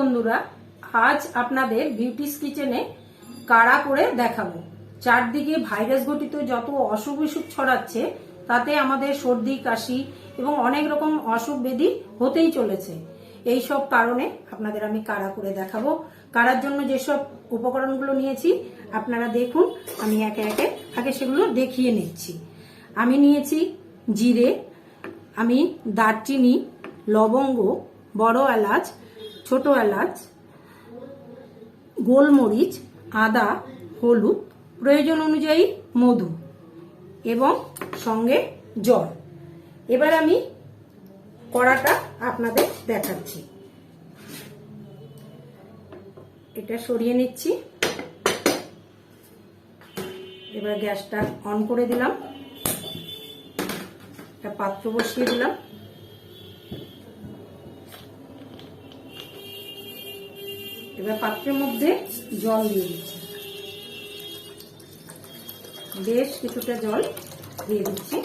বন্ধুরা, আজ আপনাদের বিউটিস কিচেনে কাড়া করে দেখাবো। চারদিকে ভাইরাস ঘটিত যত অসুখ বিসুখ ছড়াচ্ছে, তাতে আমাদের সর্দি কাশি এবং অনেক রকম অসুখ ব্যাধি হতেই চলেছে। এই সব কারণে আপনাদের আমি কাড়া করে দেখাবো। কাড়ার জন্য যেসব উপকরণগুলো নিয়েছি আপনারা দেখুন, আমি একে একে আগে সেগুলো দেখিয়ে নিচ্ছি। আমি নিয়েছি জিরে, আমি দারচিনি, লবঙ্গ, বড় এলাচ, ছোট এলাচ, গোলমরিচ, আদা, হলুদ, প্রয়োজন অনুযায়ী মধু এবং সঙ্গে জল। এবার আমি কড়াটা আপনাদের দেখাচ্ছি। এটা সরিয়ে নিচ্ছি। এবার গ্যাসটা অন করে দিলাম, একটা পাত্র বসিয়ে দিলাম। এবার পাত্রের মধ্যে জল দিয়ে দিচ্ছি, বেশ কিছুটা জল দিয়ে দিচ্ছি।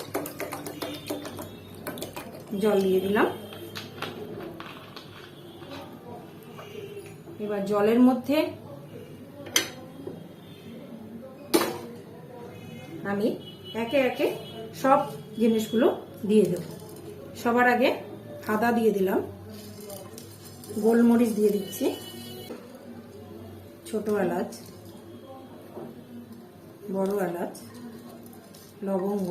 জল দিয়ে দিলাম। এবার জলের মধ্যে আমি একে একে সব জিনিসগুলো দিয়ে দেব। সবার আগে আদা দিয়ে দিলাম, গোলমরিচ দিয়ে দিচ্ছি, ছোট এলাচ, বড় এলাচ, লবঙ্গ,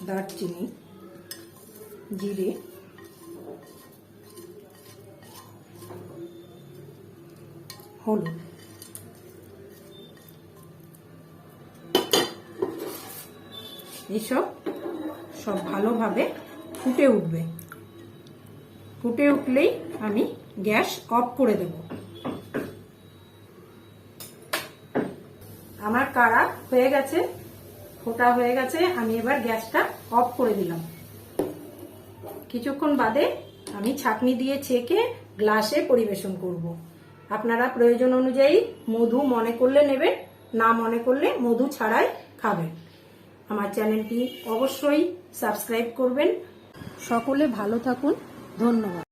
দারচিনি, জিরে, হলুদ। এইসব সব ভালোভাবে ফুটে উঠবে। ফুটে উঠলেই আমি গ্যাস অফ করে দেব। আমার কাড়া হয়ে গেছে, ফোটা হয়ে গেছে। আমি এবার গ্যাসটা অফ করে দিলাম। কিছুক্ষণ বাদে আমি ছাঁকনি দিয়ে ছেঁকে গ্লাসে পরিবেশন করব। আপনারা প্রয়োজন অনুযায়ী মধু মনে করলে নেবেন, না মনে করলে মধু ছাড়াই খাবেন। আমার চ্যানেলটি অবশ্যই সাবস্ক্রাইব করবেন। সকলে ভালো থাকুন। ধন্যবাদ।